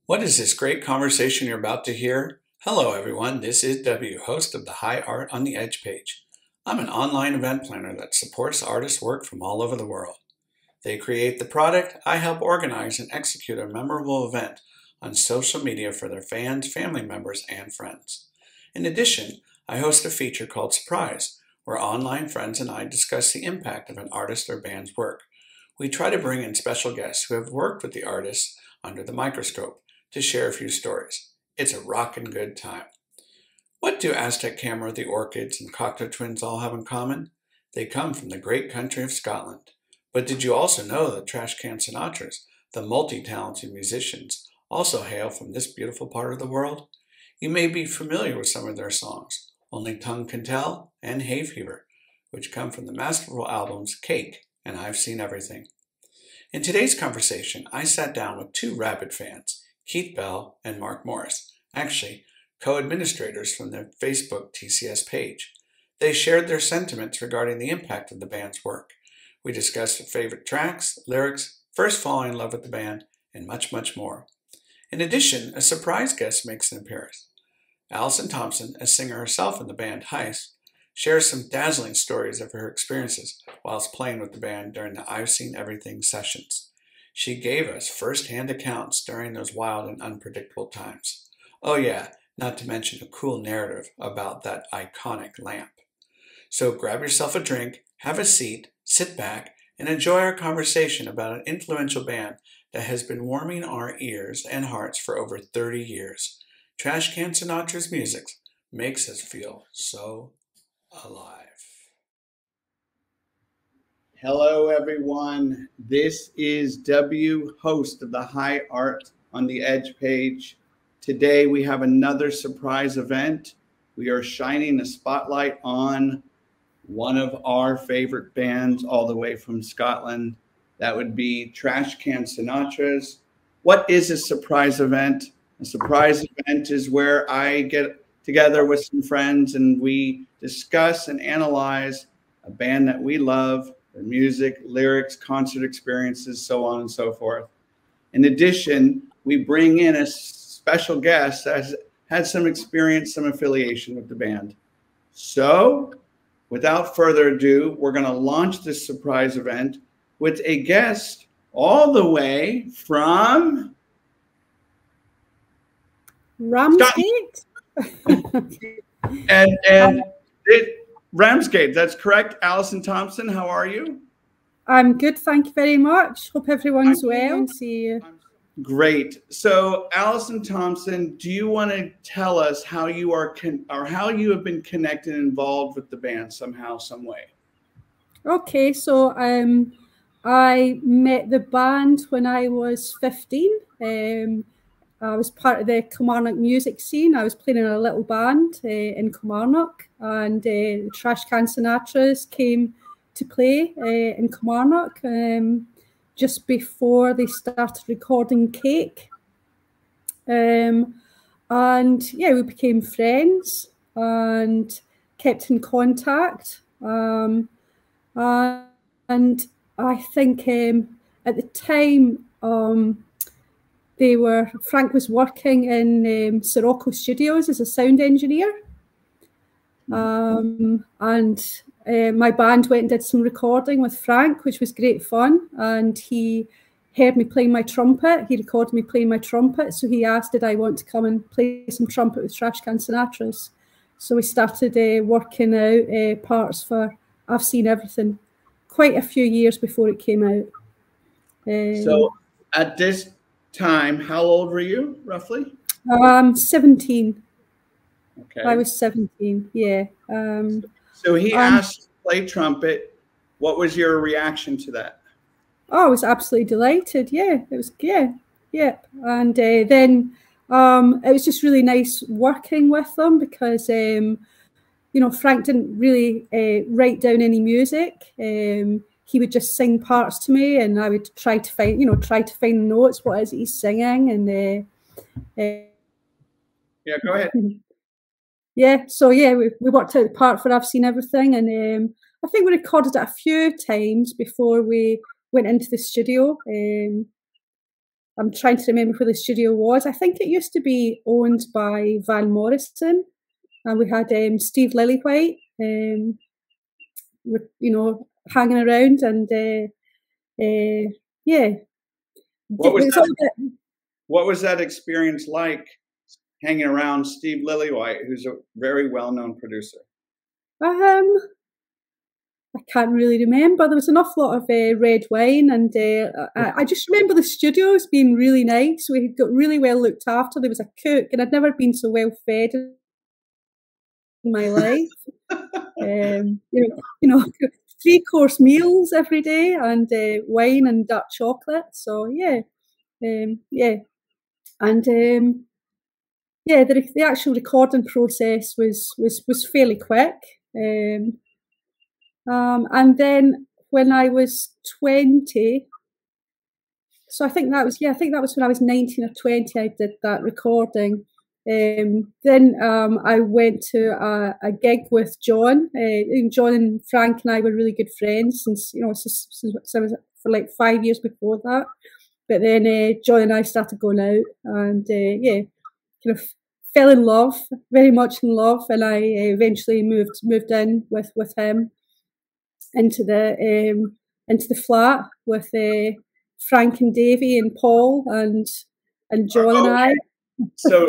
What is this great conversation you're about to hear? Hello, everyone. This is W, host of the High Art on the Edge page. I'm an online event planner that supports artists' work from all over the world. They create the product, I help organize and execute a memorable event on social media for their fans, family members, and friends. In addition, I host a feature called Surprise, where online friends and I discuss the impact of an artist or band's work. We try to bring in special guests who have worked with the artists under the microscope to share a few stories. It's a rockin' good time. What do Aztec Camera, the Orchids, and Cocteau Twins all have in common? They come from the great country of Scotland. But did you also know that Trashcan Sinatras, the multi-talented musicians, also hail from this beautiful part of the world? You may be familiar with some of their songs, Only Tongue Can Tell and Hay Fever, which come from the masterful albums Cake and I've Seen Everything. In today's conversation, I sat down with two rabid fans, Keith Bell and Mark Morris, actually co-administrators from their Facebook TCS page. They shared their sentiments regarding the impact of the band's work. We discussed their favorite tracks, lyrics, first falling in love with the band, and much, much more. In addition, a surprise guest makes an appearance. Allison Thomson, a singer herself in the band Heist, shares some dazzling stories of her experiences whilst playing with the band during the I've Seen Everything sessions. She gave us first-hand accounts during those wild and unpredictable times. Oh yeah, not to mention a cool narrative about that iconic lamp. So grab yourself a drink, have a seat, sit back, and enjoy our conversation about an influential band that has been warming our ears and hearts for over 30 years. Trashcan Sinatra's music makes us feel so alive. Hello, everyone. This is W, host of the High Art on the Edge page. Today, we have another surprise event. We are shining a spotlight on one of our favorite bands all the way from Scotland. That would be Trashcan Sinatras. What is a surprise event? A surprise event is where I get together with some friends and we discuss and analyze a band that we love, their music, lyrics, concert experiences, so on and so forth. In addition, we bring in a special guest that has had some experience, some affiliation with the band. So, without further ado, we're going to launch this surprise event with a guest all the way from Ramsgate. and Ramsgate, that's correct. Allison Thomson, how are you? I'm good, thank you very much. Hope everyone's well. See you. Great. So, Allison Thomson, do you want to tell us how you are how you have been connected and involved with the band somehow, some way? Okay, so I met the band when I was 15. I was part of the Kilmarnock music scene. I was playing in a little band in Kilmarnock, and the Trashcan Sinatras came to play in Kilmarnock just before they started recording Cake. And yeah, we became friends and kept in contact. And I think at the time, Frank was working in Sirocco Studios as a sound engineer. And my band went and did some recording with Frank, which was great fun. And he heard me playing my trumpet. He recorded me playing my trumpet. So he asked, did I want to come and play some trumpet with Trashcan Sinatras? So we started working out parts for I've Seen Everything quite a few years before it came out. So at this time, how old were you, roughly? 17. Okay. I was 17, yeah. So he asked to play trumpet. What was your reaction to that? Oh, I was absolutely delighted. Yeah, it was, yeah. And then it was just really nice working with them because, you know, Frank didn't really write down any music. He would just sing parts to me, and I would try to find notes. What is it he's singing? And yeah, go ahead. Yeah, so yeah, we worked out the part for I've Seen Everything, and I think we recorded it a few times before we went into the studio. I'm trying to remember where the studio was. I think it used to be owned by Van Morrison, and we had Steve Lillywhite, hanging around, and yeah. What was that experience like, hanging around Steve Lillywhite, who's a very well-known producer? I can't really remember. There was an awful lot of red wine, and I just remember the studios being really nice. We got really well looked after. There was a cook, and I'd never been so well fed in my life. 3-course meals every day, and wine and dark chocolate. So yeah, and the actual recording process was fairly quick. And then when I was 20, so I think that was when I was 19 or 20, I did that recording. Then I went to a gig with John. John and Frank and I were really good friends since I was for like 5 years before that. But then John and I started going out, and kind of fell in love, very much in love, and I eventually moved in with him into the flat with Frank and Davey and Paul and John and I. So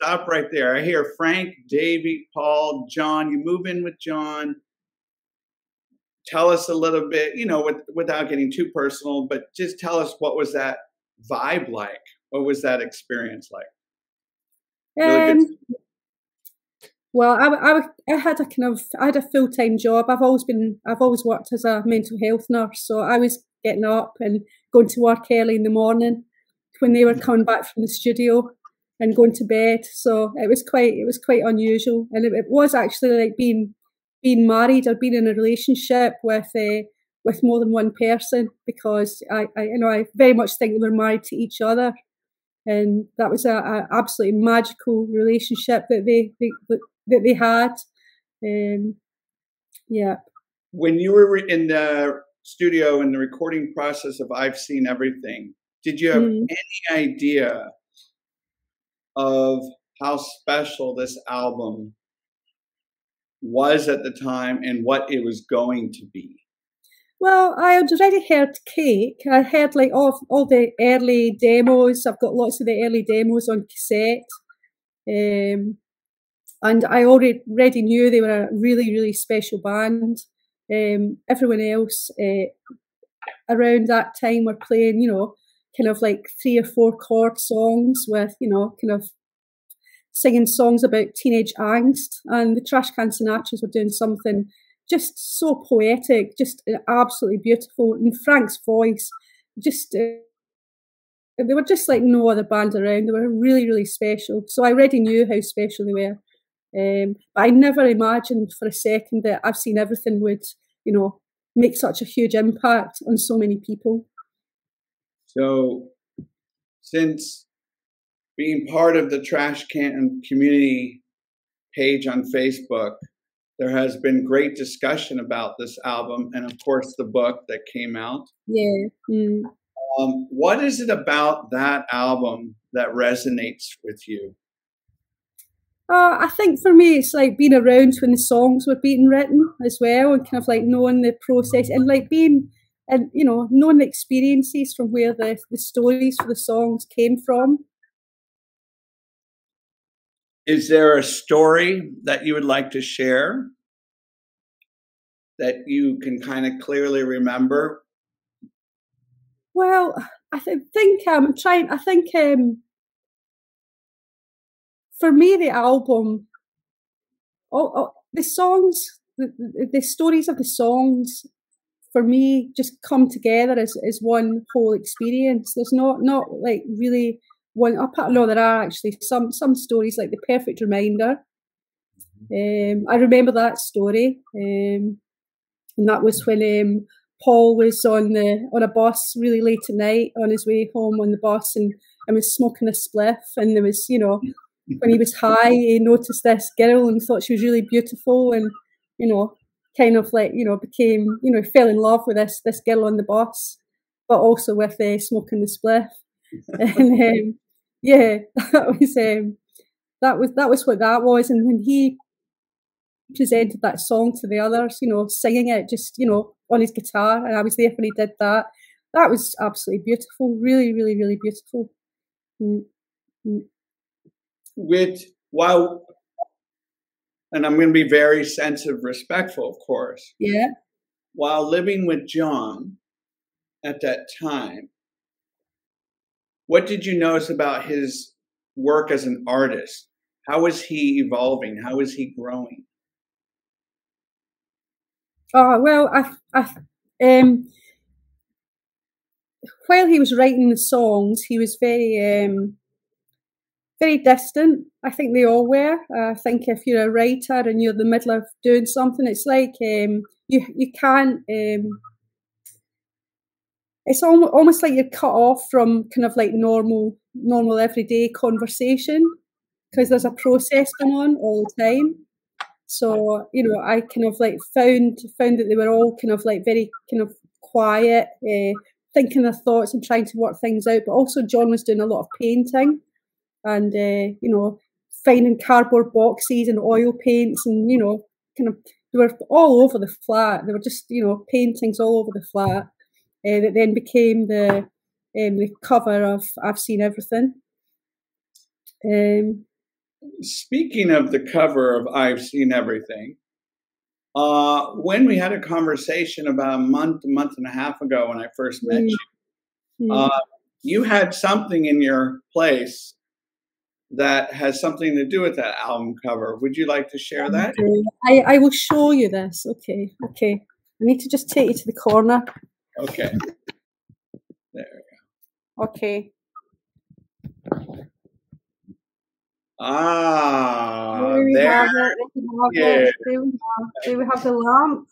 stop right there. I hear Frank, Davey, Paul, John. You move in with John. Tell us a little bit, without getting too personal, but just tell us, what was that vibe like? What was that experience like? Really well, I had a full-time job. I've always worked as a mental health nurse, so I was getting up and going to work early in the morning when they were coming back from the studio, and going to bed. So it was quite unusual, and it was actually like being married or being in a relationship with more than one person, because I very much think we were married to each other, and that was a absolutely magical relationship that they had. Yeah. When you were in the studio in the recording process of I've Seen Everything, did you have any idea of how special this album was at the time and what it was going to be? Well, I had already heard Cake. I heard like all the early demos. I've got lots of the early demos on cassette. And I already knew they were a really, really special band. Everyone else around that time were playing, kind of like 3 or 4 chord songs with, kind of singing songs about teenage angst. And the Trashcan Sinatras were doing something just so poetic, just absolutely beautiful. And Frank's voice, just they were just like no other band around. They were really, really special. So I already knew how special they were. But I never imagined for a second that I've Seen Everything would, make such a huge impact on so many people. So, since being part of the Trashcan community page on Facebook, there has been great discussion about this album, and of course the book that came out. Yeah. What is it about that album that resonates with you? I think for me, it's like being around when the songs were being written as well, and kind of like knowing the process, and like knowing the experiences from where the stories for the songs came from. Is there a story that you would like to share that you can kind of clearly remember? Well, I think for me, the album, the songs, the stories of the songs, for me, just come together as one whole experience. There's not like really one. No, there are actually some stories, like The Perfect Reminder. I remember that story, and that was when Paul was on a bus really late at night on his way home on the bus, and was smoking a spliff, and there was, when he was high, he noticed this girl and thought she was really beautiful, and kind of like became fell in love with this girl on the bus, but also with smoking the spliff. And yeah, that was what that was. And when he presented that song to the others, you know, singing it just, you know, on his guitar, and I was there when he did that. That was absolutely beautiful, really, really, really beautiful. And I'm going to be very sensitive, respectful, of course. Yeah. While living with John at that time, what did you notice about his work as an artist? How was he evolving? How was he growing? Oh, well, while he was writing the songs, he was very, very distant. I think they all were. I think if you're a writer and you're in the middle of doing something, it's like you can't. It's almost like you're cut off from kind of like normal everyday conversation, because there's a process going on all the time. So, you know, I kind of like found that they were all kind of like very kind of quiet, thinking their thoughts and trying to work things out. But also John was doing a lot of painting and, you know, finding cardboard boxes and oil paints and, you know, kind of, they were all over the flat. They were just, you know, paintings all over the flat that then became the cover of I've Seen Everything. Speaking of the cover of I've Seen Everything, when we had a conversation about a month and a half ago when I first met you, you had something in your place that has something to do with that album cover. Would you like to share that? I will show you this. Okay. I need to just take you to the corner. Okay. There we go. Okay. There we have the lamp.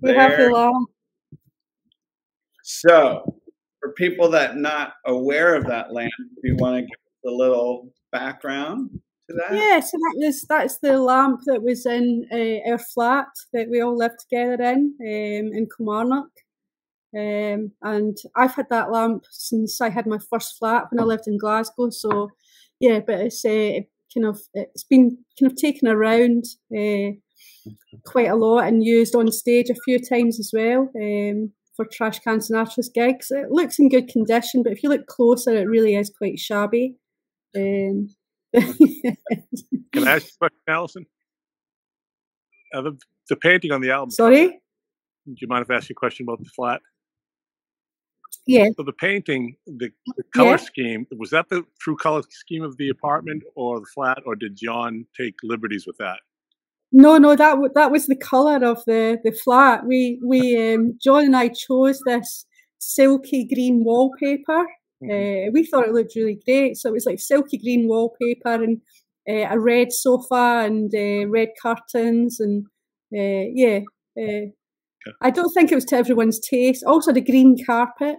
We have the lamp. So, for people that not aware of that lamp, do you want to give a little background to that? Yeah, so that's the lamp that was in our flat that we all lived together in Kilmarnock. And I've had that lamp since I had my first flat when I lived in Glasgow. So yeah, but it's been kind of taken around quite a lot and used on stage a few times as well for Trashcan Sinatras gigs. It looks in good condition, but if you look closer, it really is quite shabby. Can I ask you a question, Allison? The painting on the album. Sorry? Do you mind if I ask you a question about the flat? Yeah. So the painting, the color scheme, was that the true color scheme of the apartment or the flat, or did John take liberties with that? No, that was the color of the flat. We John and I chose this silky green wallpaper. We thought it looked really great. So it was like silky green wallpaper and a red sofa and red curtains and I don't think it was to everyone's taste. Also the green carpet.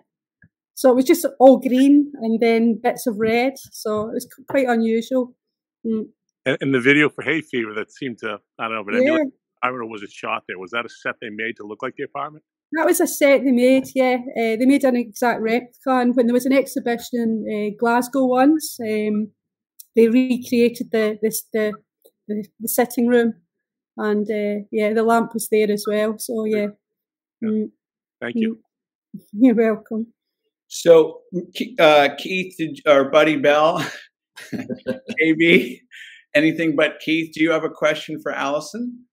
So it was just all green and then bits of red. So it was quite unusual. And the video for Hay Fever that seemed to, I don't know, but anyway, I don't know, was it shot there? Was that a set they made to look like the apartment? That was a set they made, yeah. They made an exact replica. And when there was an exhibition in Glasgow once, they recreated the sitting room. And the lamp was there as well. So yeah. Thank you. You're welcome. So Keith or Buddy Bell, KB, anything but Keith, do you have a question for Allison?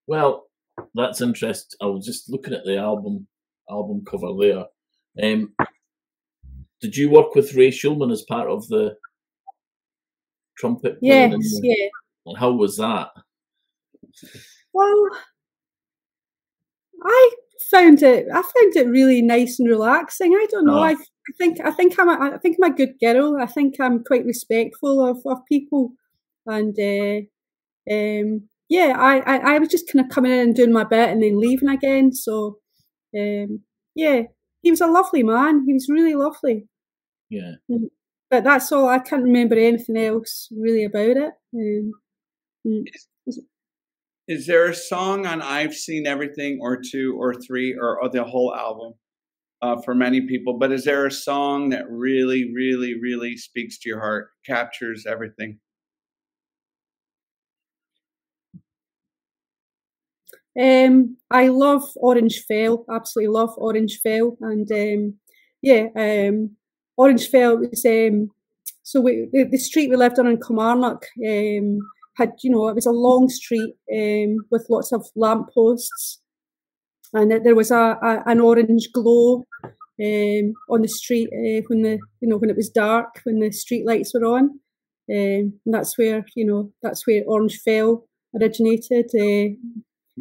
Well, that's interesting. I was just looking at the album cover there. Did you work with Ray Shulman as part of the trumpet? Yes, yeah. And how was that? Well, I found it really nice and relaxing. I don't know. I think I'm a good girl. I think I'm quite respectful of people, and I was just kind of coming in and doing my bit and then leaving again. So he was a lovely man. He was really lovely. Yeah. But that's all. I can't remember anything else really about it. Is there a song on I've Seen Everything or two or three or the whole album for many people. But is there a song that really, really, really speaks to your heart, captures everything? I love Orange Fell, absolutely love Orange Fell, and Orange Fell was so the street we lived on in Kilmarnock had, you know, it was a long street with lots of lampposts, and there was an orange glow on the street when when it was dark, when the street lights were on, and that's where Orange Fell originated.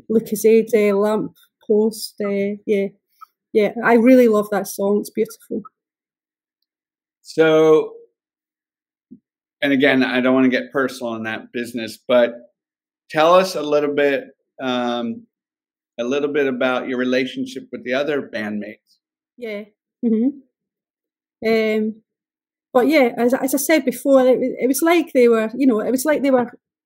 Lucasade lamp post. Yeah, I really love that song. It's beautiful. So, and again, I don't want to get personal in that business, but tell us a little bit about your relationship with the other bandmates. Yeah. But yeah, as I said before, it was like they were,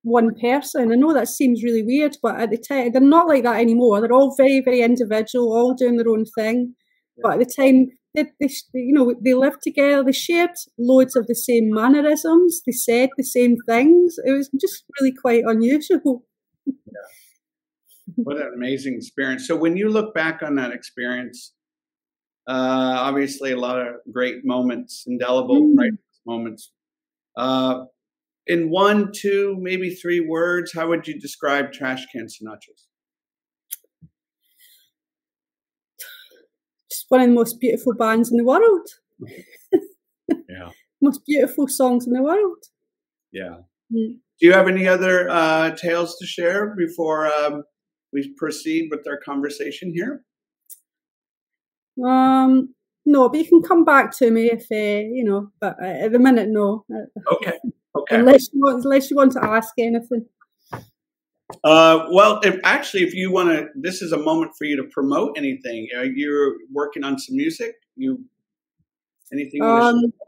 one person. I know that seems really weird, but at the time, they're not like that anymore. They're all very, very individual, all doing their own thing. Yeah. But at the time, they lived together. They shared loads of the same mannerisms. They said the same things. It was just really quite unusual. Yeah. What an amazing experience. So when you look back on that experience, obviously a lot of great moments, indelible moments. In 1, 2, maybe 3 words, how would you describe Trashcan Sinatras? Just one of the most beautiful bands in the world. Yeah. Most beautiful songs in the world. Yeah. Do you have any other tales to share before we proceed with our conversation here? No, but you can come back to me if but at the minute, no. Okay. Unless you want to ask anything. Well, if you want to, this is a moment for you to promote anything. You're working on some music. Anything you want to share?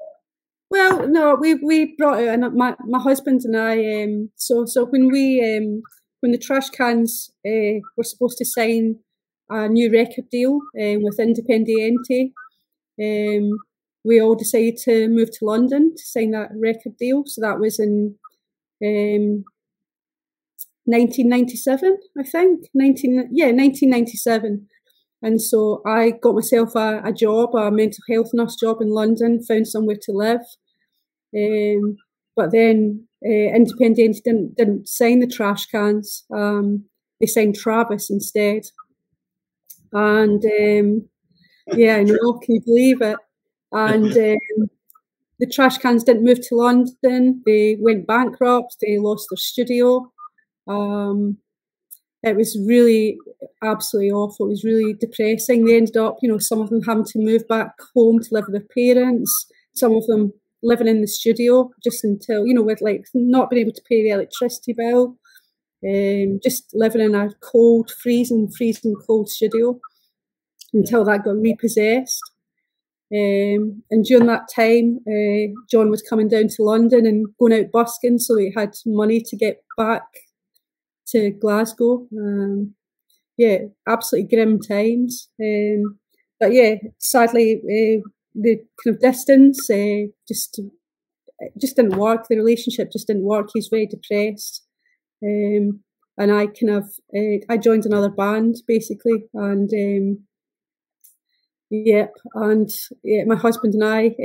Well, no, we brought out, and my husband and I. So when the Trashcans were supposed to sign a new record deal with Independiente, we all decided to move to London to sign that record deal. So that was in 1997, I think. 1997. And so I got myself a job, a mental health nurse job in London, found somewhere to live. But then Independiente didn't sign the Trashcans. They signed Travis instead. And yeah, I know, can you believe it? And the Trashcans didn't move to London. They went bankrupt. They lost their studio. It was really absolutely awful. It was really depressing. They ended up, some of them having to move back home to live with their parents. Some of them living in the studio just until, with not being able to pay the electricity bill. Just living in a cold, freezing cold studio until that got repossessed. And during that time, John was coming down to London and going out busking, so he had money to get back to Glasgow. Yeah, absolutely grim times. But yeah, sadly, the kind of distance just didn't work. The relationship just didn't work. He's very depressed. And I I joined another band basically, and my husband and I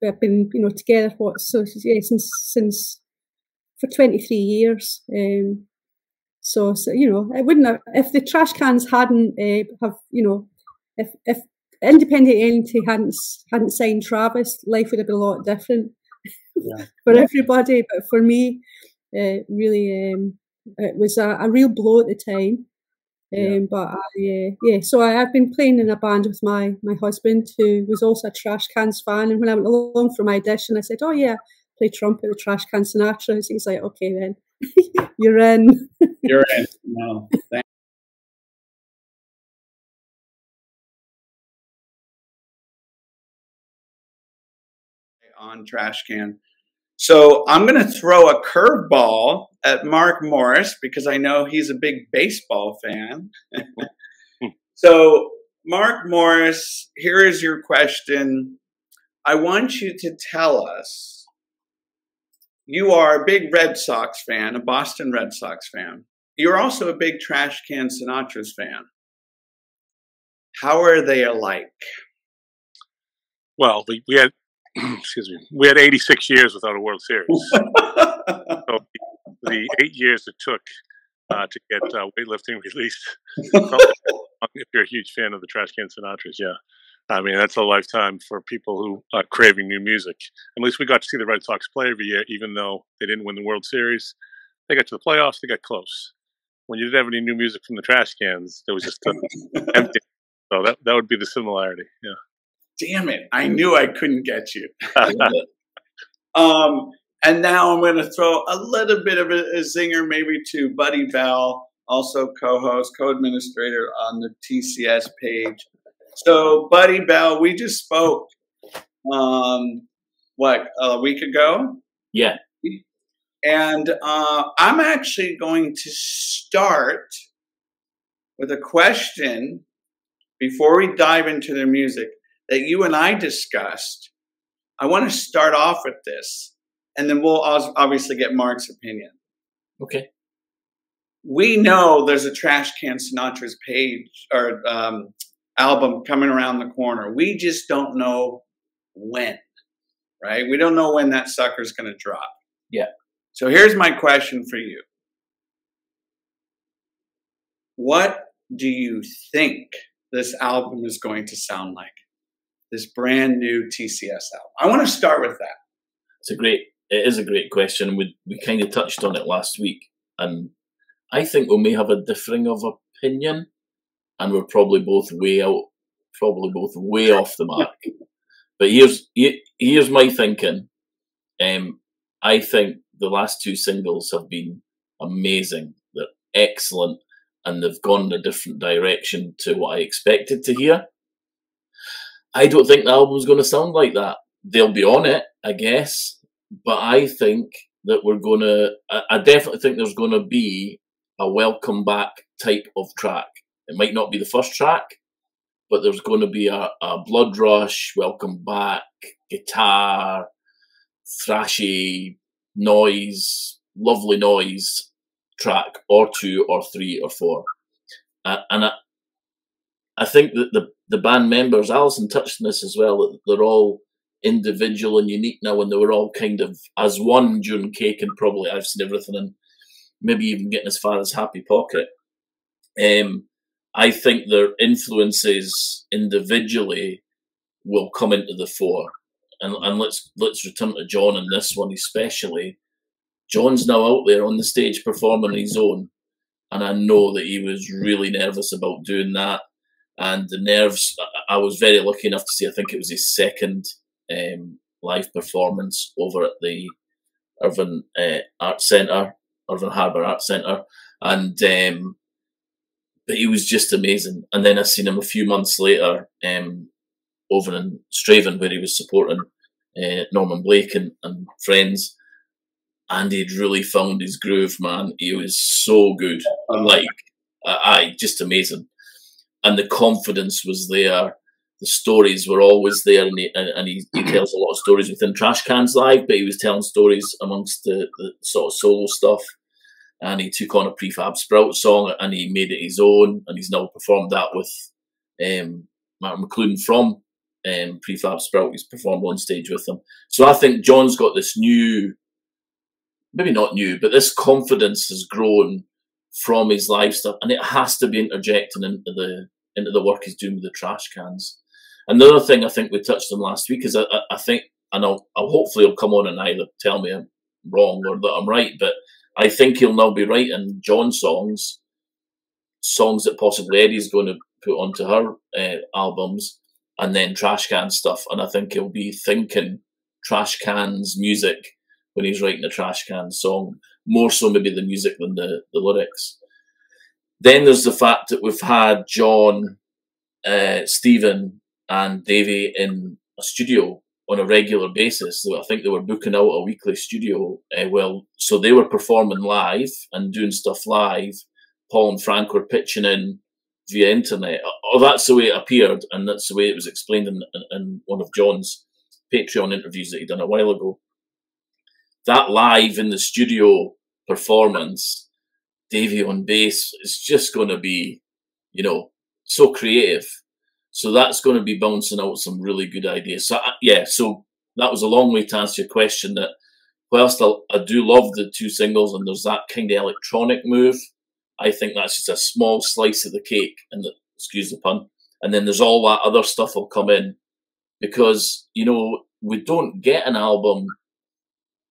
have been together since for 23 years. So it wouldn't have, if the Trashcans hadn't if Independiente hadn't signed Travis, life would have been a lot different for everybody. But for me, really, it was a real blow at the time. But so I've been playing in a band with my husband, who was also a Trashcans fan. And when I went along for my audition, I said, "Oh yeah, play trumpet with Trashcan Sinatras." He's like, "Okay then, you're in." You're in. No, thanks. On Trashcan. So I'm going to throw a curveball at Mark Morris because I know he's a big baseball fan. So Mark Morris, here is your question. I want you to tell us, you are a big Red Sox fan, a Boston Red Sox fan. You're also a big Trashcan Sinatras fan. How are they alike? Well, we had, excuse me, we had 86 years without a World Series. So the 8 years it took to get weightlifting released. If you're a huge fan of the Trashcan Sinatras, yeah. I mean, that's a lifetime for people who are craving new music. At least we got to see the Red Sox play every year, even though they didn't win the World Series. They got to the playoffs, they got close. When you didn't have any new music from the Trashcans, there was just empty. So that would be the similarity, yeah. Damn it, I knew I couldn't get you. And now I'm going to throw a little bit of a zinger maybe to Buddy Bell, also co-host, co-administrator on the TCS page. So Buddy Bell, we just spoke, a week ago? Yeah. And I'm actually going to start with a question before we dive into their music that you and I discussed. I want to start off with this, and then we'll obviously get Mark's opinion. Okay. We know there's a Trashcan Sinatras page or album coming around the corner. We just don't know when, right? We don't know when that sucker's going to drop. Yeah. So here's my question for you. What do you think this album is going to sound like? This brand new TCS album. I want to start with that. It is a great question. We kind of touched on it last week, and I think we may have a differing of opinion, and we're probably both way off the mark. But here's my thinking. I think the last two singles have been amazing. They're excellent, and they've gone in a different direction to what I expected to hear. I don't think the album's going to sound like that. They'll be on it, I guess, but I think that I definitely think there's going to be a welcome back type of track. It might not be the first track, but there's going to be a blood rush, welcome back, guitar, thrashy noise, lovely noise track, or 2 or 3 or 4. And I think that the band members, Allison touched on this as well, that they're all individual and unique now, and they were all kind of as one during Cake and probably I've Seen Everything, and maybe even getting as far as Happy Pocket. I think their influences individually will come into the fore. And let's return to John in this one especially. John's now out there on the stage performing on his own, and I know that he was really nervous about doing that. And the nerves, I was very lucky enough to see, I think it was his second live performance over at the Irvine Harbour Art Centre. And but he was just amazing. And then I seen him a few months later over in Straven, where he was supporting Norman Blake and friends. And he'd really found his groove, man. He was so good. Just amazing. And the confidence was there. The stories were always there, and he tells a lot of stories within Trashcans Live, but he was telling stories amongst the sort of solo stuff. And he took on a Prefab Sprout song and he made it his own, and he's now performed that with Martin McLuhan from Prefab Sprout. He's performed on stage with them. So I think John's got this new, maybe not new, but this confidence has grown from his live stuff, and it has to be interjecting into the work he's doing with the Trashcans. Another thing I think we touched on last week is I think, and I'll hopefully he'll come on and either tell me I'm wrong or that I'm right, but I think he'll now be writing John songs that possibly Eddie's going to put onto her albums, and then Trashcan stuff. And I think he'll be thinking Trashcans music when he's writing a Trashcan song, more so maybe the music than the lyrics. Then there's the fact that we've had John, Stephen and Davey in a studio on a regular basis. So I think they were booking out a weekly studio. So they were performing live and doing stuff live. Paul and Frank were pitching in via internet. Or that's the way it appeared, and that's the way it was explained in one of John's Patreon interviews that he'd done a while ago. That live in the studio performance, Davey on bass, is just going to be, you know, so creative. So that's going to be bouncing out some really good ideas. So yeah, so that was a long way to answer your question, that whilst I do love the two singles and there's that kind of electronic move, I think that's just a small slice of the cake, and excuse the pun. And then there's all that other stuff will come in, because, you know, we don't get an album,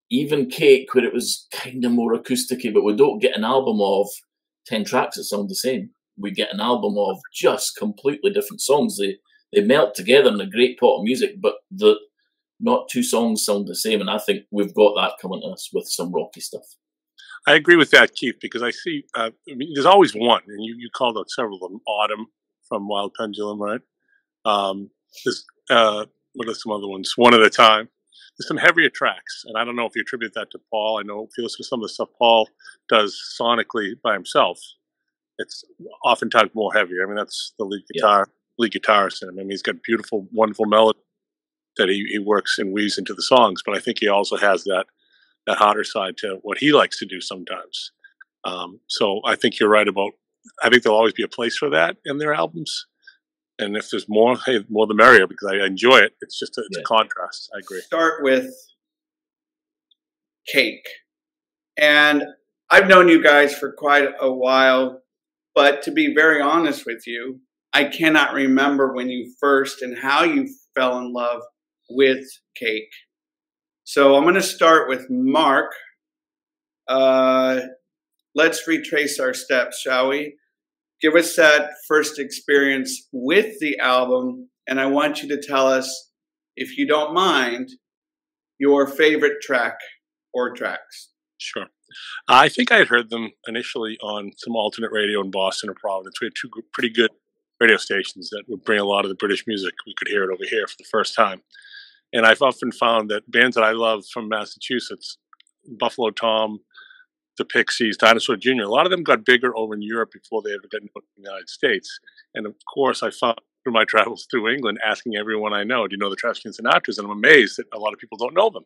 even Cake, where it was kind of more acousticy, but we don't get an album of 10 tracks that sound the same. We get an album of just completely different songs. They melt together in a great pot of music, but not two songs sound the same. And I think we've got that coming to us with some rocky stuff. I agree with that, Keith, because I see, I mean, there's always one, and you called out several of them. Autumn from Wild Pendulum, right? There's, what are some other ones? One at a Time. There's some heavier tracks, and I don't know if you attribute that to Paul. I know if you listen to some of the stuff Paul does sonically by himself, it's oftentimes more heavier. I mean, that's the lead guitarist in him. I mean, he's got beautiful, wonderful melody that he works and weaves into the songs, but I think he also has that harder side to what he likes to do sometimes. So I think you're right about, I think there'll always be a place for that in their albums. And if there's more, hey, more the merrier, because I enjoy it. It's just it's a contrast. I agree. Start with Cake. And I've known you guys for quite a while, but to be very honest with you, I cannot remember when you first and how you fell in love with Cake. So I'm going to start with Mark. Let's retrace our steps, shall we? Give us that first experience with the album, and I want you to tell us, if you don't mind, your favorite track or tracks. Sure. I think I had heard them initially on some alternate radio in Boston or Providence. We had two pretty good radio stations that would bring a lot of the British music. We could hear it over here for the first time. And I've often found that bands that I love from Massachusetts, Buffalo Tom, the Pixies, Dinosaur Jr., a lot of them got bigger over in Europe before they ever got into the United States. And of course, I found through my travels through England, asking everyone I know, do you know the Trashcan Sinatras? And I'm amazed that a lot of people don't know them.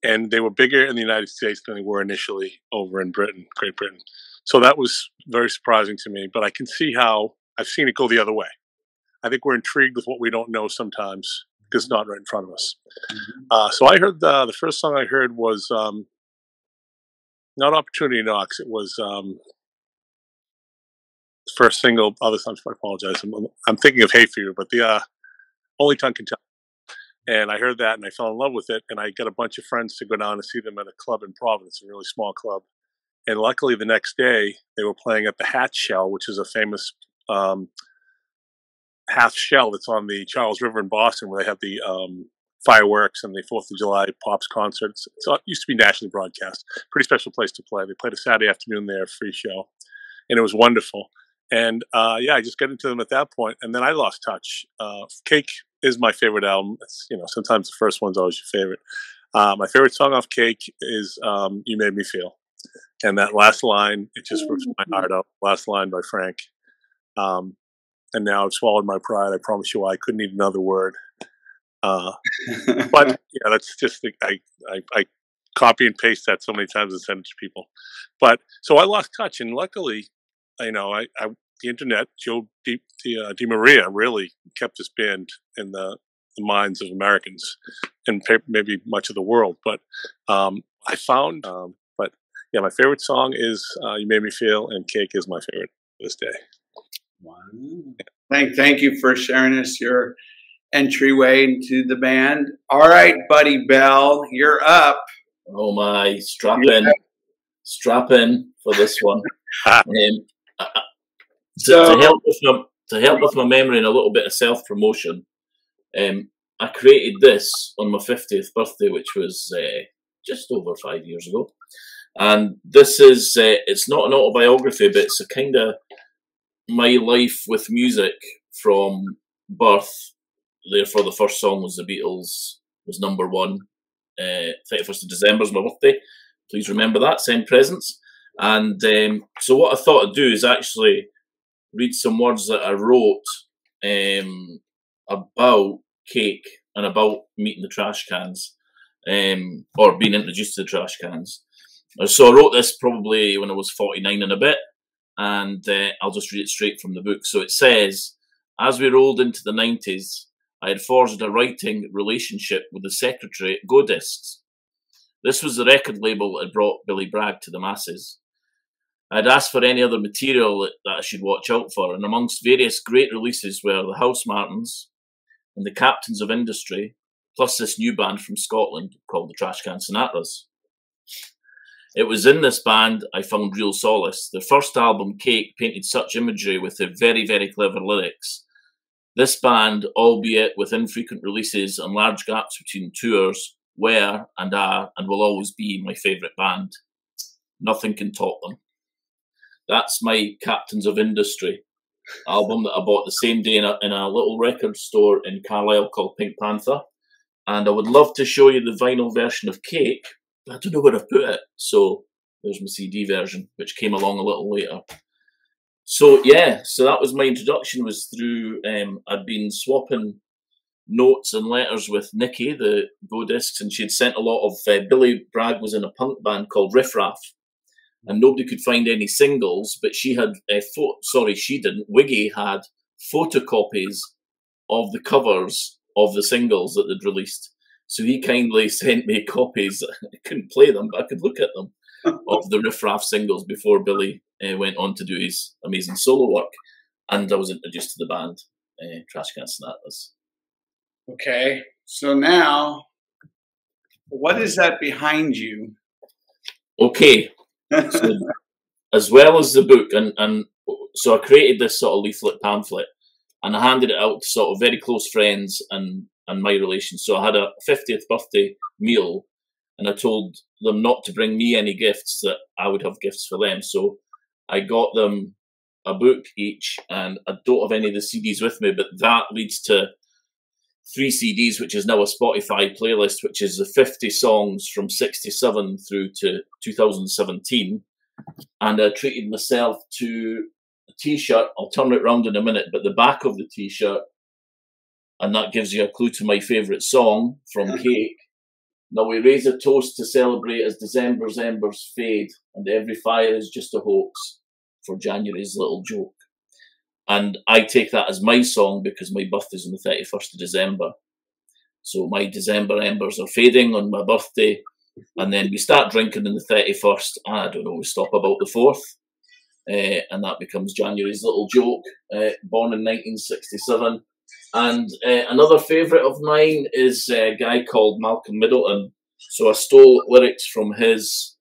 And they were bigger in the United States than they were initially over in Britain, Great Britain. So that was very surprising to me. But I can see how I've seen it go the other way. I think we're intrigued with what we don't know sometimes because it's not right in front of us. Mm-hmm. So I heard the first song I heard was not Opportunity Knocks. It was first single. Other songs, I apologize. I'm thinking of Hay Fever, but the Only Tongue Can Tell. And I heard that and I fell in love with it. And I got a bunch of friends to go down and see them at a club in Providence, a really small club. And luckily the next day they were playing at the Hatch Shell, which is a famous half shell that's on the Charles River in Boston, where they have the fireworks and the 4th of July pops concerts. So it used to be nationally broadcast. Pretty special place to play. They played a Saturday afternoon there, free show. And it was wonderful. And I just got into them at that point, and then I lost touch. Cake is my favorite album. It's, sometimes the first one's always your favorite. My favorite song off Cake is You Made Me Feel. And that last line, it just rips my heart out. Last line by Frank. And now I've swallowed my pride. I promise you I couldn't eat another word. But that's just, I copy and paste that so many times and send it to people. But so I lost touch, and luckily, the internet, Joe Di Maria really kept this band in the minds of Americans and maybe much of the world. But I found, my favorite song is You Made Me Feel, and Cake is my favorite to this day. Wow. Thank you for sharing us your entryway into the band. All right, Buddy Bell, you're up. Oh my, strap in for this one. To help with my memory and a little bit of self-promotion, I created this on my 50th birthday, which was just over 5 years ago. And this is, it's not an autobiography, but it's a kind of my life with music from birth. Therefore, the first song was The Beatles, was #1. 31st of December is my birthday. Please remember that, send presents. And so what I thought I'd do is actually read some words that I wrote about cake and about meeting the trash cans, or being introduced to the trash cans. So I wrote this probably when I was 49 and a bit, and I'll just read it straight from the book. So it says, as we rolled into the 90s, I had forged a writing relationship with the secretary at Go Discs. This was the record label that had brought Billy Bragg to the masses. I had asked for any other material that I should watch out for, and amongst various great releases were the House Martins and the Captains of Industry, plus this new band from Scotland called the Trashcan Sinatras. It was in this band I found real solace. Their first album, Cake, painted such imagery with their very, very clever lyrics. This band, albeit with infrequent releases and large gaps between tours, were and are and will always be my favourite band. Nothing can top them. That's my Captains of Industry album that I bought the same day in a little record store in Carlisle called Pink Panther. And I would love to show you the vinyl version of Cake, but I don't know where I've put it. So there's my CD version, which came along a little later. So yeah, so that was my introduction, was through, I'd been swapping notes and letters with Nikki, the Go Discs, and she'd sent a lot of, Billy Bragg was in a punk band called Riff Raff, and nobody could find any singles, but she had, Wiggy had photocopies of the covers of the singles that they'd released. So he kindly sent me copies, I couldn't play them, but I could look at them, of the Riff Raff singles before Billy went on to do his amazing solo work. And I was introduced to the band, Trashcan Sinatras. Okay, so now, what is that behind you? Okay, so as well as the book, and so I created this sort of leaflet pamphlet, and I handed it out to sort of very close friends and my relations. So I had a 50th birthday meal, and I told them not to bring me any gifts, that I would have gifts for them. So I got them a book each, and I don't have any of the CDs with me, but that leads to 3 CDs, which is now a Spotify playlist, which is the 50 songs from 67 through to 2017. And I treated myself to a T-shirt. I'll turn it round in a minute, but the back of the T-shirt, and that gives you a clue to my favourite song from Cake. Now we raise a toast to celebrate as December's embers fade, and every fire is just a hoax for January's little joke. And I take that as my song because my birthday's on the 31st of December. So my December embers are fading on my birthday, and then we start drinking on the 31st, and I don't know, we stop about the 4th, and that becomes January's little joke, born in 1967. And another favourite of mine is a guy called Malcolm Middleton. So I stole lyrics from his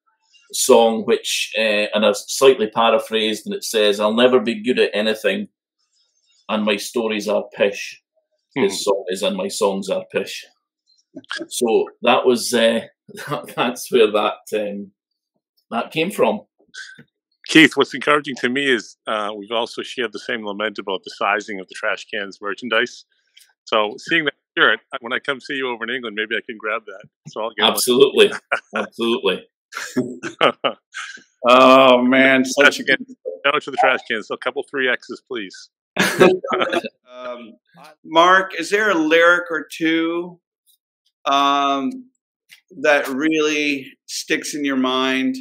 song, which, and I slightly paraphrased, and it says, "I'll never be good at anything, and my stories are pish." His song is, "And my songs are pish." So that was, that's where that came from. Keith, what's encouraging to me is we've also shared the same lament about the sizing of the trash cans merchandise. So seeing that shirt, when I come see you over in England, maybe I can grab that. So I'll get absolutely, absolutely. Oh man, such a good. Shout out to the trash cans. So a couple 3Xs, please. Mark, is there a lyric or two that really sticks in your mind?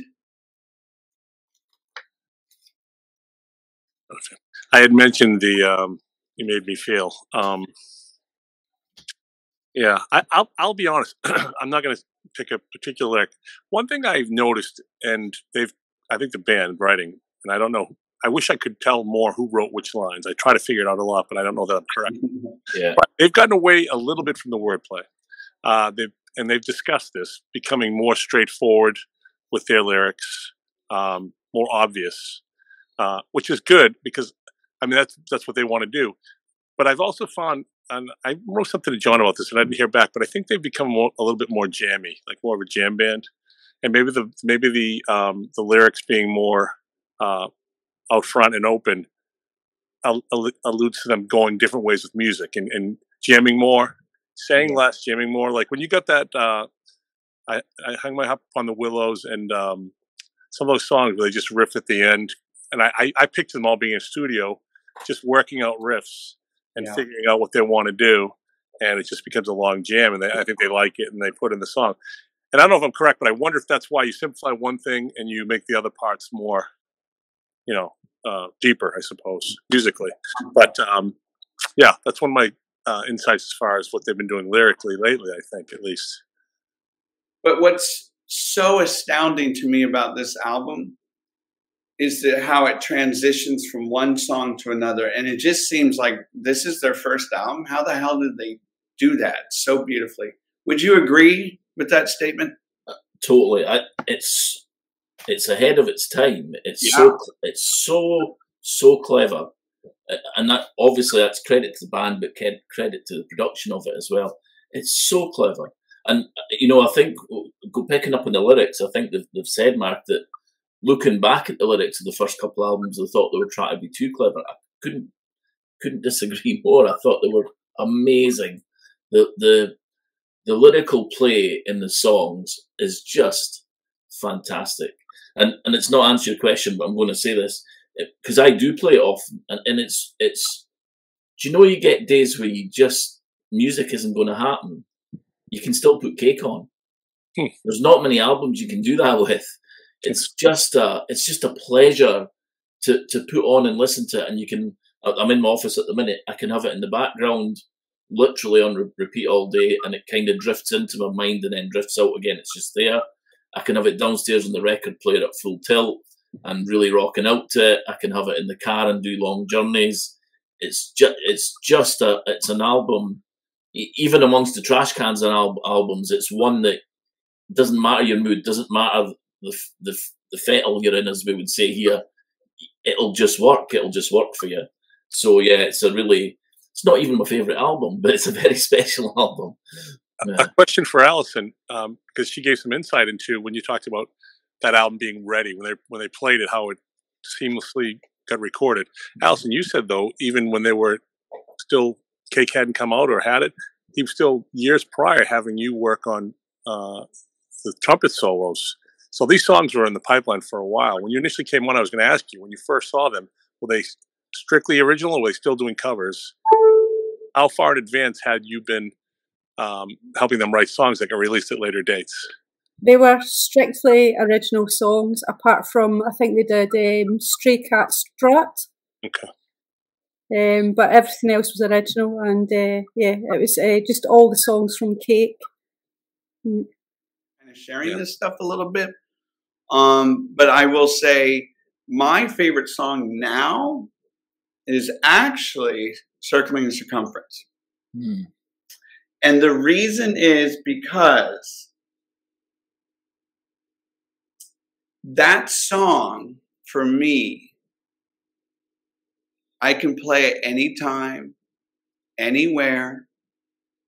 I had mentioned the "You Made Me Feel." Yeah, I'll be honest. I'm not going to pick a particular lyric. One thing I've noticed, and I think the band writing, and I don't know. I wish I could tell more who wrote which lines. I try to figure it out a lot, but I don't know that I'm correct. Yeah, but they've gotten away a little bit from the wordplay. They've discussed this, becoming more straightforward with their lyrics, more obvious, which is good because I mean that's what they want to do. But I've also found, and I wrote something to John about this, and I didn't hear back. But I think they've become a little bit more jammy, like more of a jam band, and maybe the lyrics being more out front and open alludes to them going different ways with music and jamming more, saying less, jamming more. Like when you got that, I hung my hat on the willows and some of those songs where they just riff at the end, and I picked them all being in studio. just working out riffs and Yeah. figuring out what they want to do, and it just becomes a long jam. And I think they like it, and they put in the song. And I don't know if I'm correct, but I wonder if that's why you simplify one thing and you make the other parts more, deeper, I suppose, musically. But yeah, that's one of my insights as far as what they've been doing lyrically lately, I think, at least. But what's so astounding to me about this album is how it transitions from one song to another. And it just seems like this is their first album. How the hell did they do that so beautifully? Would you agree with that statement? Totally. It's ahead of its time. It's so clever. And that obviously that's credit to the band, but credit to the production of it as well. It's so clever. And, I think, picking up on the lyrics, I think they've said, Mark, that looking back at the lyrics of the first couple albums, they thought they were trying to be too clever. I couldn't disagree more. I thought they were amazing. The lyrical play in the songs is just fantastic. And it's not answer your question, but I'm going to say this because I do play it often, and it's. Do you get days where music isn't going to happen? You can still put Cake on. There's not many albums you can do that with. It's just a pleasure to put on and listen to it. And you can. I'm in my office at the minute. I can have it in the background, literally on repeat all day, and it kind of drifts into my mind and then drifts out again. It's just there. I can have it downstairs on the record player at full tilt and really rocking out to it. I can have it in the car and do long journeys. It's an album. Even amongst the trash cans and albums, it's one that doesn't matter your mood, doesn't matter the fettle you're in, as we would say here. It'll just work. It'll just work for you. So yeah, it's not even my favorite album, but it's a very special album. Yeah. A question for Allison, because she gave some insight into when you talked about that album being ready when they played it, how it seamlessly got recorded. Allison, you said though, even when they were still Cake hadn't come out or had it, he was still years prior having you work on the trumpet solos. So these songs were in the pipeline for a while. When you initially came on, I was going to ask you, when you first saw them, were they strictly original or were they still doing covers? How far in advance had you been helping them write songs that got released at later dates? They were strictly original songs, apart from, I think they did Stray Cat Strut. Okay. But everything else was original, and it was just all the songs from Cake. Kind of sharing this stuff a little bit, but I will say my favorite song now is actually "Circling the Circumference," and the reason is because that song for me, I can play it anytime, anywhere,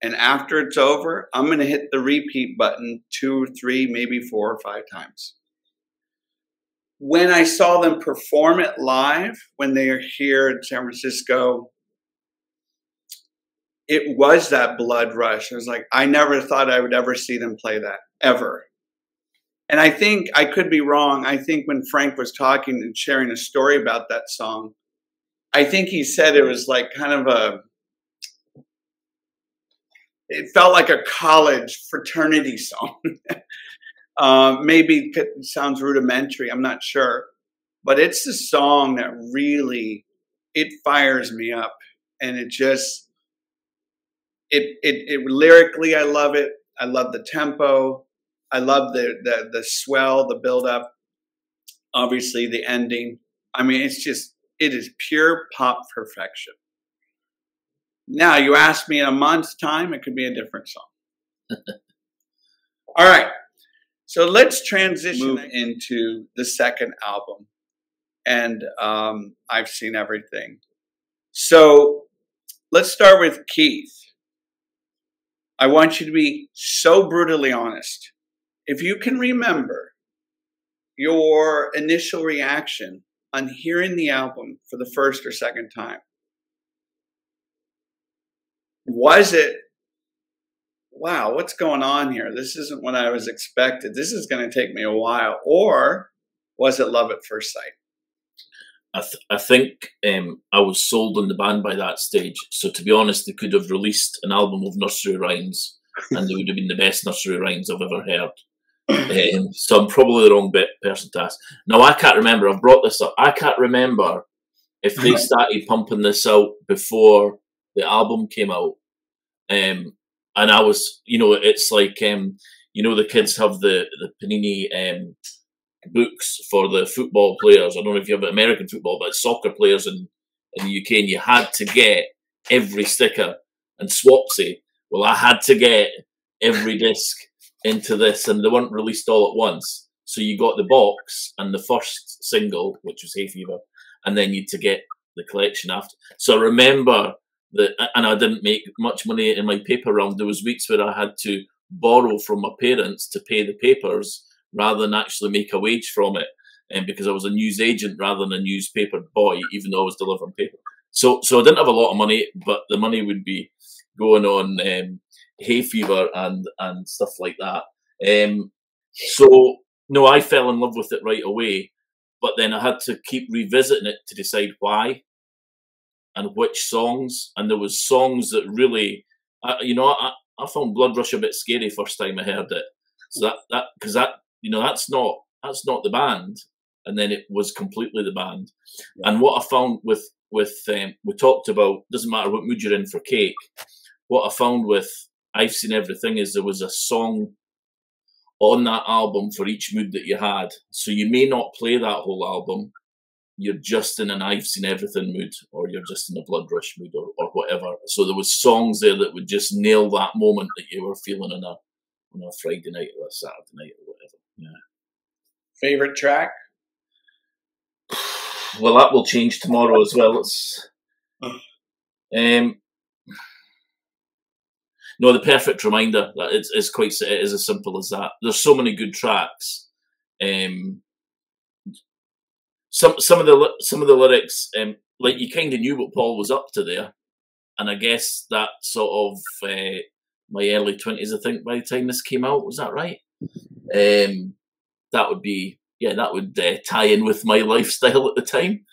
and after it's over, I'm going to hit the repeat button 2 or 3, maybe 4 or 5 times. When I saw them perform it live, when they are here in San Francisco, it was that blood rush. I was like, I never thought I would ever see them play that, ever. And I think, I could be wrong, I think when Frank was talking and sharing a story about that song, I think he said it was like kind of it felt like a college fraternity song. Maybe it sounds rudimentary, I'm not sure. But it's the song that really, it fires me up. And it just, it lyrically, I love it. I love the tempo. I love the swell, the build up. Obviously the ending. I mean, it is pure pop perfection. Now, you ask me in a month's time, it could be a different song. All right. So let's transition into the second album. And I've seen everything. So let's start with Keith. I want you to be so brutally honest. If you can remember your initial reaction on hearing the album for the first or second time, was it, wow, what's going on here? This isn't what I was expected. This is going to take me a while. Or was it love at first sight? I think I was sold on the band by that stage. So to be honest, they could have released an album of nursery rhymes, and they would have been the best nursery rhymes I've ever heard. So I'm probably the wrong person to ask. Now, I can't remember. I've brought this up. I can't remember if they started pumping this out before the album came out. And I was, it's like, the kids have the Panini books for the football players. I don't know if you have American football, but soccer players in the UK, and you had to get every sticker and Swapsy. Well, I had to get every disc into this, and they weren't released all at once. So you got the box and the first single, which was Hay Fever, and then you had to get the collection after. So I remember that, and I didn't make much money in my paper round. There was weeks where I had to borrow from my parents to pay the papers rather than actually make a wage from it, and because I was a news agent rather than a newspaper boy, even though I was delivering paper. So I didn't have a lot of money, but the money would be going on Hay Fever and stuff like that. So no, I fell in love with it right away, but then I had to keep revisiting it to decide why and which songs. And there was songs that really, I found Blood Rush a bit scary first time I heard it. So because that's not the band, and then it was completely the band. Yeah. And what I found with we talked about, doesn't matter what mood you're in for Cake. What I found with I've Seen Everything is there was a song on that album for each mood that you had. So you may not play that whole album. You're just in an I've Seen Everything mood, or you're just in a Blood Rush mood, or whatever. So there was songs there that would just nail that moment that you were feeling on a Friday night or a Saturday night or whatever. Yeah. Favorite track? Well, that will change tomorrow as well. It's no, The Perfect Reminder. It is as simple as that. There's so many good tracks. Some of the lyrics, like you kind of knew what Paul was up to there, and I guess that sort of my early 20s, I think, by the time this came out, was that right? That would tie in with my lifestyle at the time.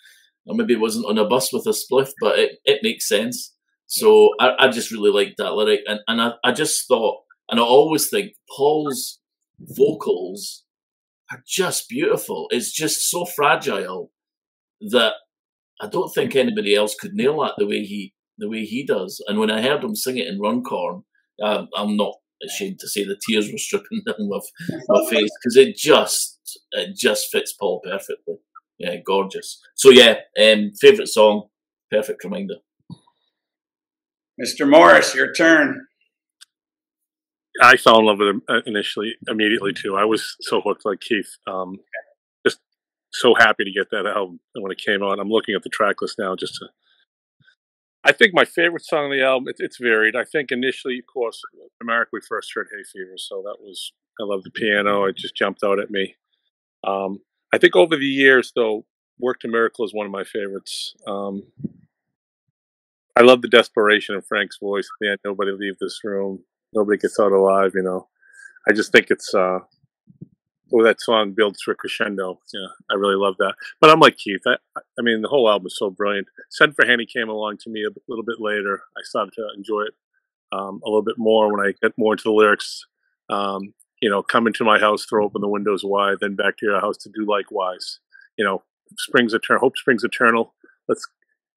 I maybe wasn't on a bus with a spliff, but it makes sense. So I just really liked that lyric, and I just thought, and I always think Paul's vocals are just beautiful. It's just so fragile that I don't think anybody else could nail that the way he does. And when I heard him sing it in Runcorn, I'm not ashamed to say the tears were stripping down my face, because it just fits Paul perfectly. Yeah, gorgeous. So yeah, favourite song, Perfect Reminder. Mr. Morris, your turn. I fell in love with him immediately too. I was so hooked, like Keith. Just so happy to get that album when it came out. I'm looking at the track list now I think my favorite song on the album, it's varied. I think initially, of course, America, we first heard Hay Fever, so I love the piano. It just jumped out at me. I think over the years, though, Work to Miracle is one of my favorites. I love the desperation in Frank's voice. Man, nobody leave this room. Nobody gets out alive, I just think it's, that song builds to a crescendo. Yeah, I really love that. But I'm like Keith. I mean, the whole album is so brilliant. Send for Henny came along to me a little bit later. I started to enjoy it a little bit more when I get more into the lyrics. Come into my house, throw open the windows wide, then back to your house to do likewise. Springs eternal. Hope springs eternal. Let's,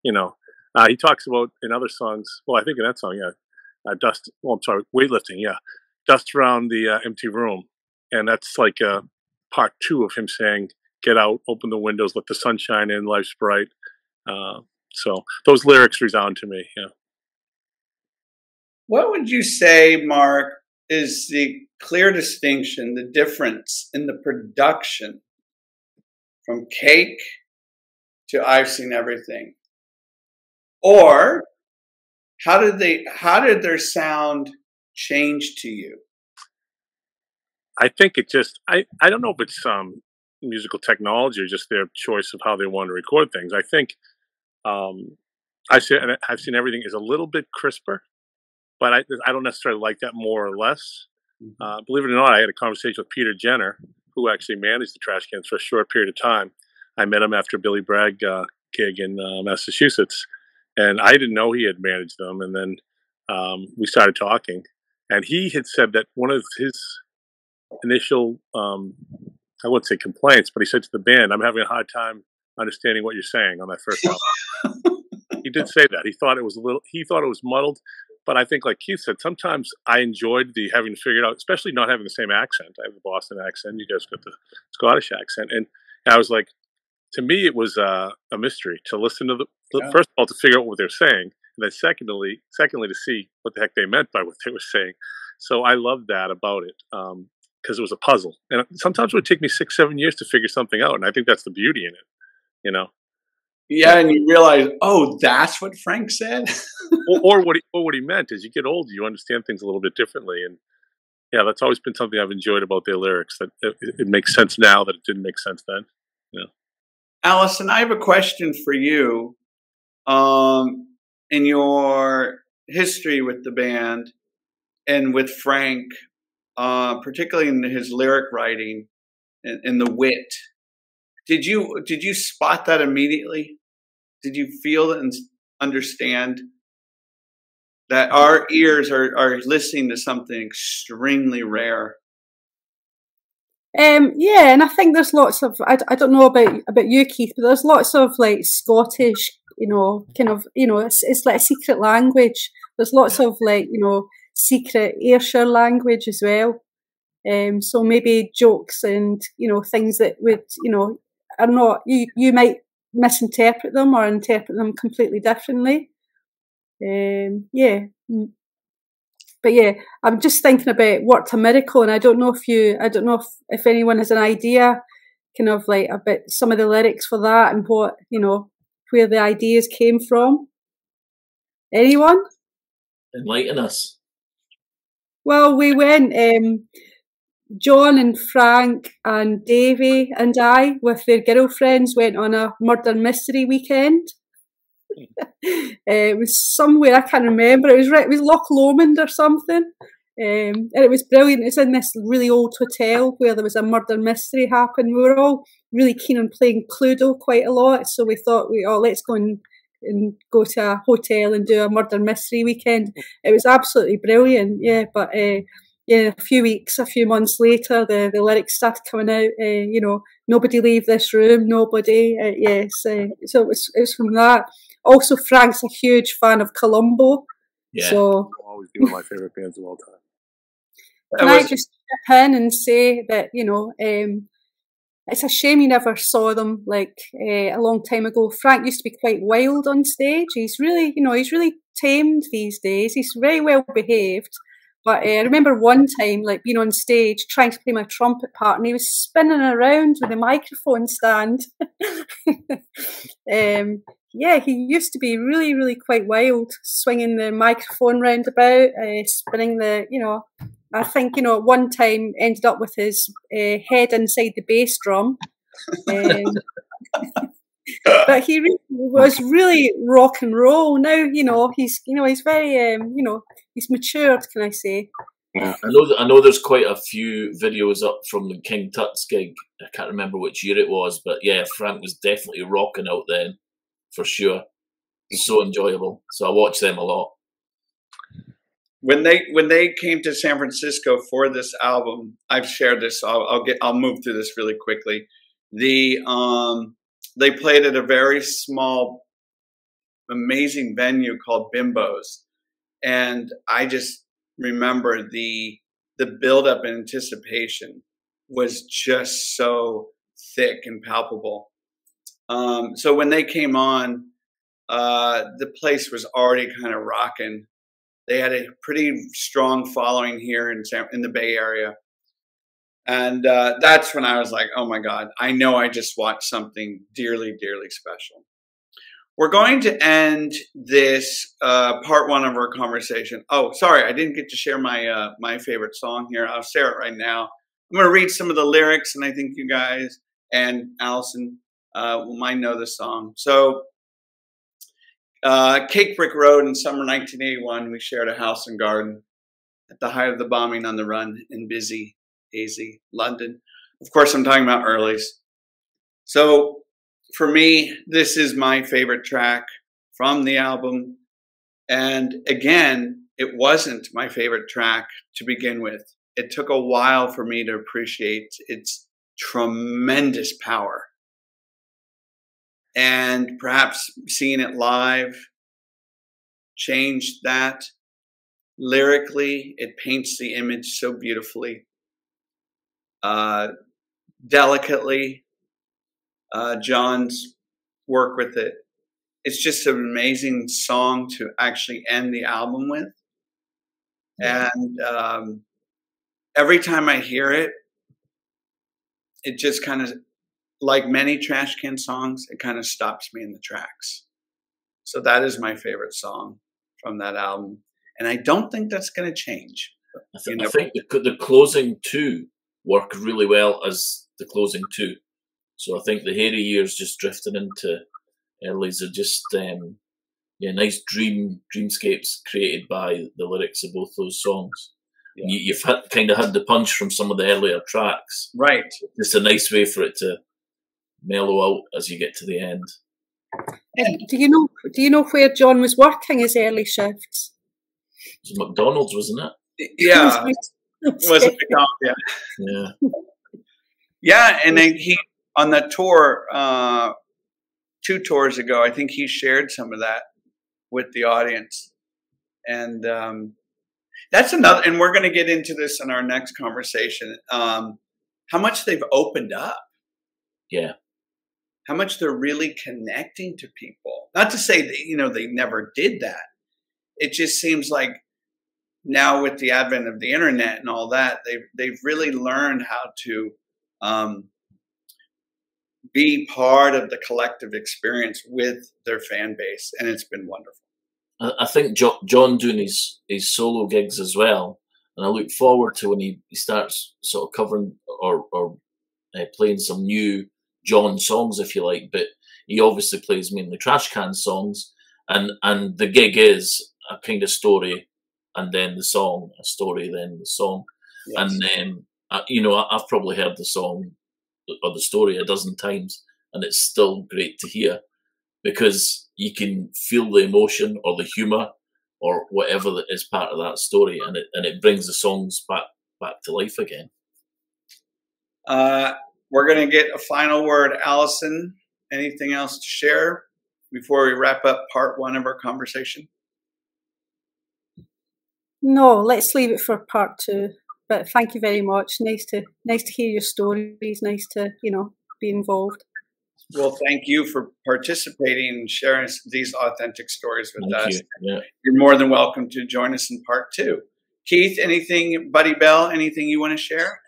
he talks about in other songs. Well, I think in that song, yeah, dust. Well, I'm sorry, weightlifting. Yeah, dust around the empty room, and that's like part 2 of him saying, "Get out, open the windows, let the sun shine in, life's bright." So those lyrics resound to me. Yeah. What would you say, Mark, is the clear distinction, the difference in the production from Cake to I've Seen Everything? Or how did their sound change to you? I think it just, I don't know if it's musical technology or just their choice of how they want to record things. I think I've Seen Everything is a little bit crisper, but I don't necessarily like that more or less. Believe it or not, I had a conversation with Peter Jenner, who actually managed the Trashcans for a short period of time. I met him after Billy Bragg gig in Massachusetts, and I didn't know he had managed them. And then we started talking, and he had said that one of his initial, I wouldn't say complaints, but he said to the band, "I'm having a hard time understanding what you're saying on that first album." He did say that. He thought it was muddled. But I think, like Keith said, sometimes I enjoyed the having to figure it out, especially not having the same accent. I have the Boston accent. You guys got the Scottish accent. And I was like, to me, it was a mystery to listen to first of all, to figure out what they're saying. And then secondly, to see what the heck they meant by what they were saying. So I loved that about it because it was a puzzle. And sometimes it would take me 6-7 years to figure something out. And I think that's the beauty in it, you know? Yeah, and you realize, oh, that's what Frank said? or what he meant. As you get older, you understand things a little bit differently. And yeah, that's always been something I've enjoyed about their lyrics, that it makes sense now that it didn't make sense then. Yeah. Allison, I have a question for you. In your history with the band and with Frank, particularly in his lyric writing and the wit, did you spot that immediately? Did you feel and understand that our ears are listening to something extremely rare? Yeah, and I think there's lots of, I don't know about you, Keith, but there's lots of like Scottish, kind of, it's like a secret language. There's lots of like, secret Ayrshire language as well. So maybe jokes and, things that would, are not, you might misinterpret them or interpret them completely differently. Yeah. But yeah, I'm just thinking about Worked a Miracle, and I don't know if anyone has an idea kind of like about some of the lyrics for that and what, where the ideas came from. Anyone? Enlighten us. Well, we went, John and Frank and Davey and I, with their girlfriends, went on a murder mystery weekend. It was somewhere, I can't remember. It was Loch Lomond or something. And it was brilliant. It's in this really old hotel where there was a murder mystery happen. We were all really keen on playing Cluedo quite a lot, so we thought, let's go and go to a hotel and do a murder mystery weekend. It was absolutely brilliant, yeah. But yeah, a few months later, the lyrics started coming out. Nobody leave this room, nobody. Yes, so it was from that. Also, Frank's a huge fan of Columbo. Yeah, so it'll always be one of my favorite bands of all time. Can I just chip in and say that it's a shame you never saw them like a long time ago. Frank used to be quite wild on stage. He's really, he's really tamed these days. He's very well behaved. But I remember one time, like being on stage trying to play my trumpet part, and he was spinning around with a microphone stand. Yeah, he used to be really, really quite wild, swinging the microphone round about, spinning the, I think, one time ended up with his head inside the bass drum. But he really was really rock and roll. Now, he's very, he's matured, can I say? Yeah. I know there's quite a few videos up from the King Tut's gig. I can't remember which year it was, but yeah, Frank was definitely rocking out then, for sure. So enjoyable. So I watched them a lot. When they came to San Francisco for this album, I've shared this. So I'll move through this really quickly. They played at a very small, amazing venue called Bimbo's, and I just remember the buildup and anticipation was just so thick and palpable. So when they came on, the place was already kind of rocking. They had a pretty strong following here in the Bay Area. And that's when I was like, oh my God, I know I just watched something dearly, dearly special. We're going to end this part one of our conversation. Oh, sorry, I didn't get to share my favorite song here. I'll share it right now. I'm going to read some of the lyrics, and I think you guys and Allison might know the song. So, Cake Brick Road in summer 1981, we shared a house and garden at the height of the bombing on the run in busy, hazy London. Of course, I'm talking about Early's. So for me, this is my favorite track from the album. And again, it wasn't my favorite track to begin with. It took a while for me to appreciate its tremendous power. And perhaps seeing it live changed that. Lyrically, it paints the image so beautifully. Delicately, John's work with it. It's just an amazing song to actually end the album with. And every time I hear it, it just kind of, like many Trashcan songs, it kind of stops me in the tracks. So that is my favorite song from that album. And I don't think that's going to change. I think the closing two work really well as the closing two. So I think the Hairy Years just drifting into earlies are just nice dreamscapes created by the lyrics of both those songs. Yeah. You've kind of had the punch from some of the earlier tracks. Right. It's a nice way for it to mellow out as you get to the end. Do you know where John was working his early shifts? It was McDonald's, wasn't it? Yeah. Was it McDonald's? Yeah. Yeah, and then he on the tour 2 tours ago, I think he shared some of that with the audience. And that's another, and we're going to get into this in our next conversation, how much they've opened up. Yeah. How much they're really connecting to people. Not to say that, they never did that. It just seems like now with the advent of the internet and all that, they've really learned how to be part of the collective experience with their fan base. And it's been wonderful. I think John doing his solo gigs as well. And I look forward to when he starts sort of covering or playing some new John songs, if you like. But he obviously plays mainly Trashcan songs. And the gig is a kind of story and then the song, a story, then the song. Yes. And then, I've probably heard the song or the story a dozen times, and it's still great to hear because you can feel the emotion or the humour or whatever that is part of that story, and it brings the songs back to life again. We're going to get a final word. Allison, anything else to share before we wrap up part 1 of our conversation? No, let's leave it for part 2. But thank you very much. Nice to hear your stories. Nice to be involved. Well, thank you for participating and sharing these authentic stories with us. Yeah. You're more than welcome to join us in part 2. Keith, anything, Buddy Bell, anything you want to share?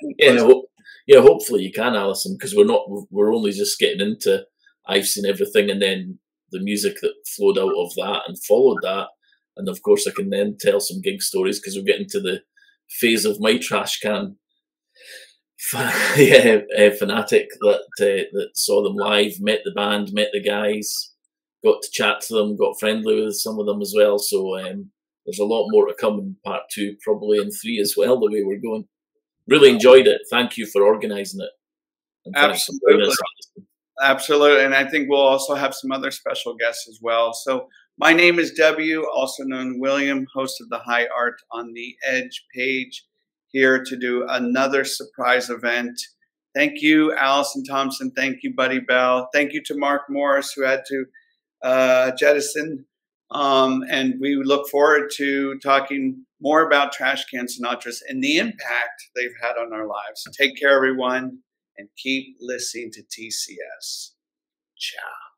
Yeah, hopefully you can, Alison, because we're only just getting into I've Seen Everything, and then the music that flowed out of that and followed that. And of course I can then tell some gig stories because we're getting to the phase of my Trashcan fanatic that saw them live, met the band, met the guys, got to chat to them, got friendly with some of them as well. So there's a lot more to come in part 2, probably in 3 as well, the way we're going. Really enjoyed it. Thank you for organising it. And absolutely. Absolutely. And I think we'll also have some other special guests as well. So my name is W, also known William, host of the High Art on the Edge page, here to do another surprise event. Thank you, Allison Thomson. Thank you, Buddy Bell. Thank you to Mark Morris, who had to jettison. And we look forward to talking more about Trashcan Sinatras and the impact they've had on our lives. Take care, everyone, and keep listening to TCS. Ciao.